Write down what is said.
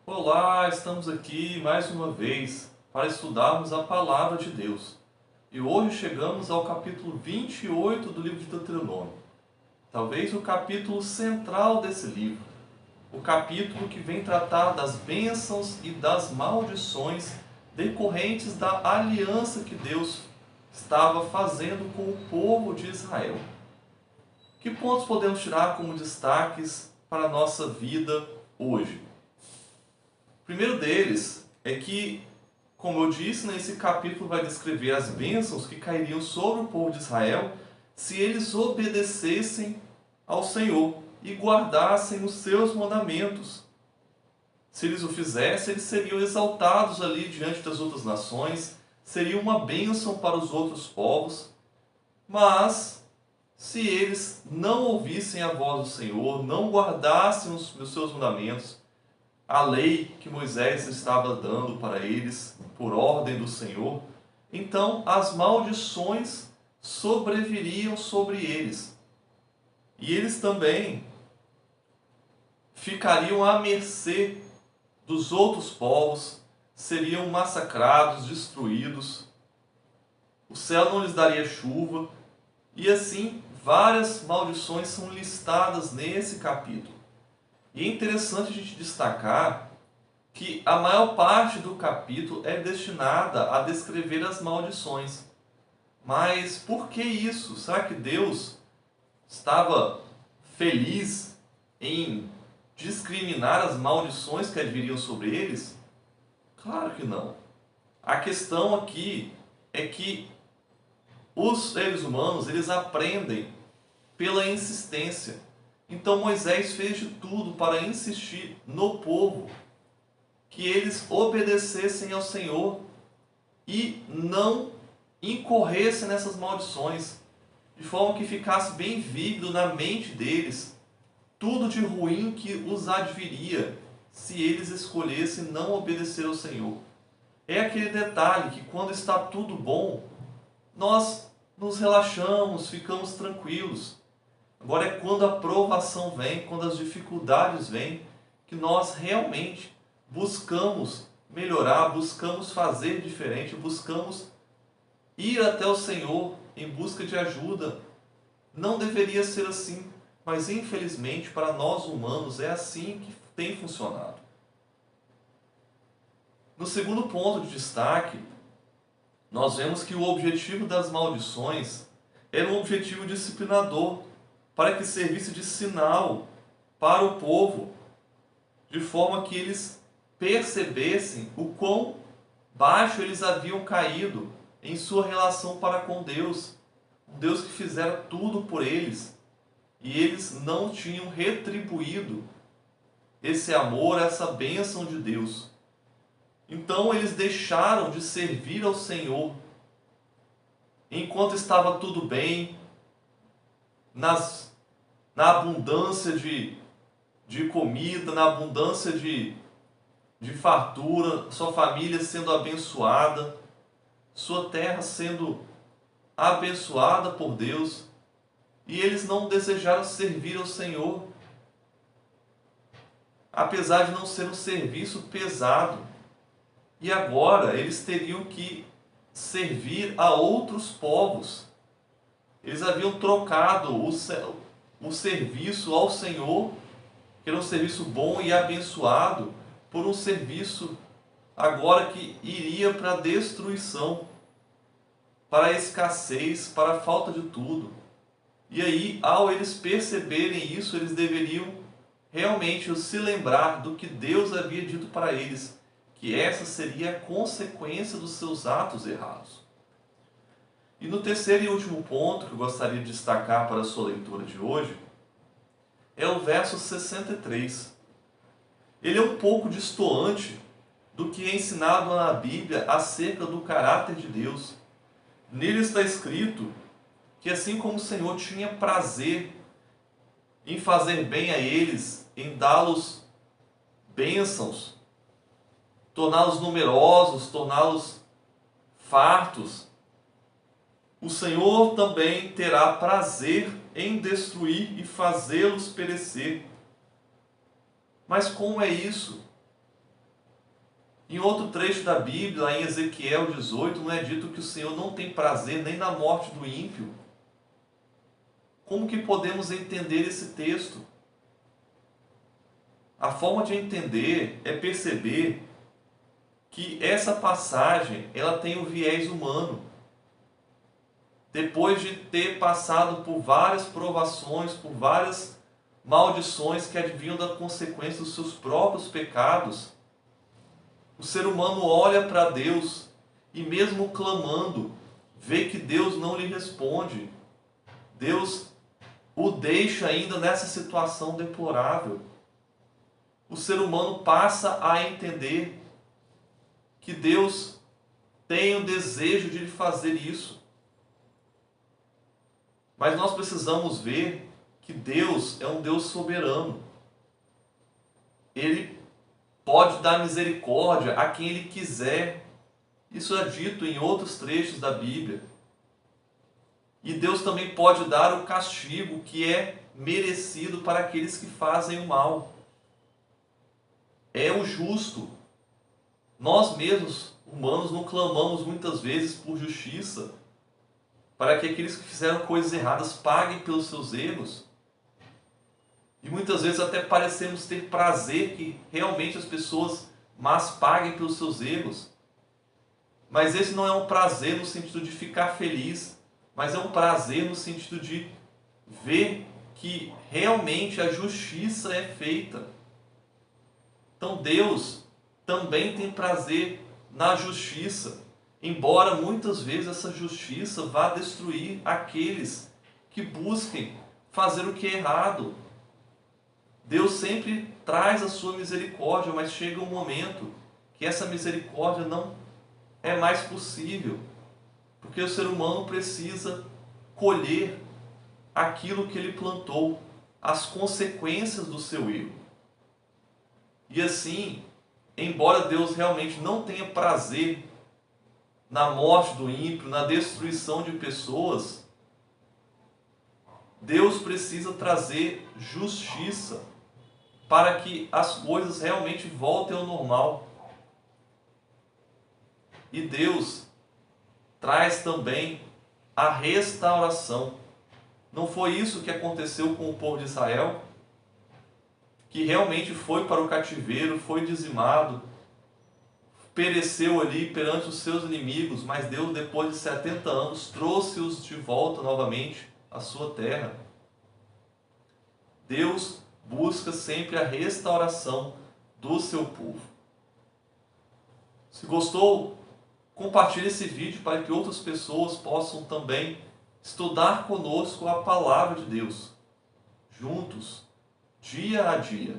Olá, estamos aqui mais uma vez para estudarmos a Palavra de Deus. E hoje chegamos ao capítulo 28 do livro de Deuteronômio. Talvez o capítulo central desse livro. O capítulo que vem tratar das bênçãos e das maldições decorrentes da aliança que Deus estava fazendo com o povo de Israel. Que pontos podemos tirar como destaques para a nossa vida hoje? O primeiro deles é que, como eu disse, nesse capítulo vai descrever as bênçãos que cairiam sobre o povo de Israel se eles obedecessem ao Senhor e guardassem os seus mandamentos. Se eles o fizessem, eles seriam exaltados ali diante das outras nações, seria uma bênção para os outros povos. Mas, se eles não ouvissem a voz do Senhor, não guardassem os seus mandamentos, a lei que Moisés estava dando para eles por ordem do Senhor, então as maldições sobreviriam sobre eles. E eles também ficariam à mercê dos outros povos, seriam massacrados, destruídos. O céu não lhes daria chuva, e assim várias maldições são listadas nesse capítulo. E é interessante a gente destacar que a maior parte do capítulo é destinada a descrever as maldições. Mas por que isso? Será que Deus estava feliz em discriminar as maldições que adviriam sobre eles? Claro que não. A questão aqui é que os seres humanos, eles aprendem pela insistência. Então Moisés fez de tudo para insistir no povo que eles obedecessem ao Senhor e não incorressem nessas maldições, de forma que ficasse bem vívido na mente deles tudo de ruim que os adviria se eles escolhessem não obedecer ao Senhor. É aquele detalhe que quando está tudo bom, nós nos relaxamos, ficamos tranquilos. Agora é quando a provação vem, quando as dificuldades vêm, que nós realmente buscamos melhorar, buscamos fazer diferente, buscamos ir até o Senhor em busca de ajuda. Não deveria ser assim, mas infelizmente para nós humanos é assim que tem funcionado. No segundo ponto de destaque, nós vemos que o objetivo das maldições era um objetivo disciplinador, para que servisse de sinal para o povo, de forma que eles percebessem o quão baixo eles haviam caído em sua relação para com Deus. Um Deus que fizera tudo por eles e eles não tinham retribuído esse amor, essa bênção de Deus. Então eles deixaram de servir ao Senhor enquanto estava tudo bem, na abundância de comida, na abundância de fartura, sua família sendo abençoada, sua terra sendo abençoada por Deus, e eles não desejaram servir ao Senhor, apesar de não ser um serviço pesado. E agora eles teriam que servir a outros povos. Eles haviam trocado o serviço ao Senhor, que era um serviço bom e abençoado, por um serviço agora que iria para a destruição, para a escassez, para a falta de tudo. E aí, ao eles perceberem isso, eles deveriam realmente se lembrar do que Deus havia dito para eles, que essa seria a consequência dos seus atos errados. E no terceiro e último ponto que eu gostaria de destacar para a sua leitura de hoje, é o verso 63. Ele é um pouco destoante do que é ensinado na Bíblia acerca do caráter de Deus. Nele está escrito que assim como o Senhor tinha prazer em fazer bem a eles, em dá-los bênçãos, torná-los numerosos, torná-los fartos, o Senhor também terá prazer em destruir e fazê-los perecer. Mas como é isso? Em outro trecho da Bíblia, lá em Ezequiel 18, não é dito que o Senhor não tem prazer nem na morte do ímpio. Como que podemos entender esse texto? A forma de entender é perceber que essa passagem ela tem o viés humano. Depois de ter passado por várias provações, por várias maldições que advinham da consequência dos seus próprios pecados, o ser humano olha para Deus e, mesmo clamando, vê que Deus não lhe responde. Deus o deixa ainda nessa situação deplorável. O ser humano passa a entender que Deus tem o desejo de lhe fazer isso. Mas nós precisamos ver que Deus é um Deus soberano. Ele pode dar misericórdia a quem Ele quiser. Isso é dito em outros trechos da Bíblia. E Deus também pode dar o castigo que é merecido para aqueles que fazem o mal. É o justo. Nós mesmos, humanos, não clamamos muitas vezes por justiça, para que aqueles que fizeram coisas erradas paguem pelos seus erros. E muitas vezes até parecemos ter prazer que realmente as pessoas más paguem pelos seus erros. Mas esse não é um prazer no sentido de ficar feliz, mas é um prazer no sentido de ver que realmente a justiça é feita. Então Deus também tem prazer na justiça, embora muitas vezes essa justiça vá destruir aqueles que busquem fazer o que é errado. Deus sempre traz a sua misericórdia, mas chega um momento que essa misericórdia não é mais possível, porque o ser humano precisa colher aquilo que ele plantou, as consequências do seu erro. E assim, embora Deus realmente não tenha prazer na morte do ímpio, na destruição de pessoas, Deus precisa trazer justiça para que as coisas realmente voltem ao normal. E Deus traz também a restauração. Não foi isso que aconteceu com o povo de Israel, que realmente foi para o cativeiro, foi dizimado, pereceu ali perante os seus inimigos, mas Deus, depois de 70 anos, trouxe-os de volta novamente à sua terra. Deus busca sempre a restauração do seu povo. Se gostou, compartilhe esse vídeo para que outras pessoas possam também estudar conosco a palavra de Deus, juntos, dia a dia.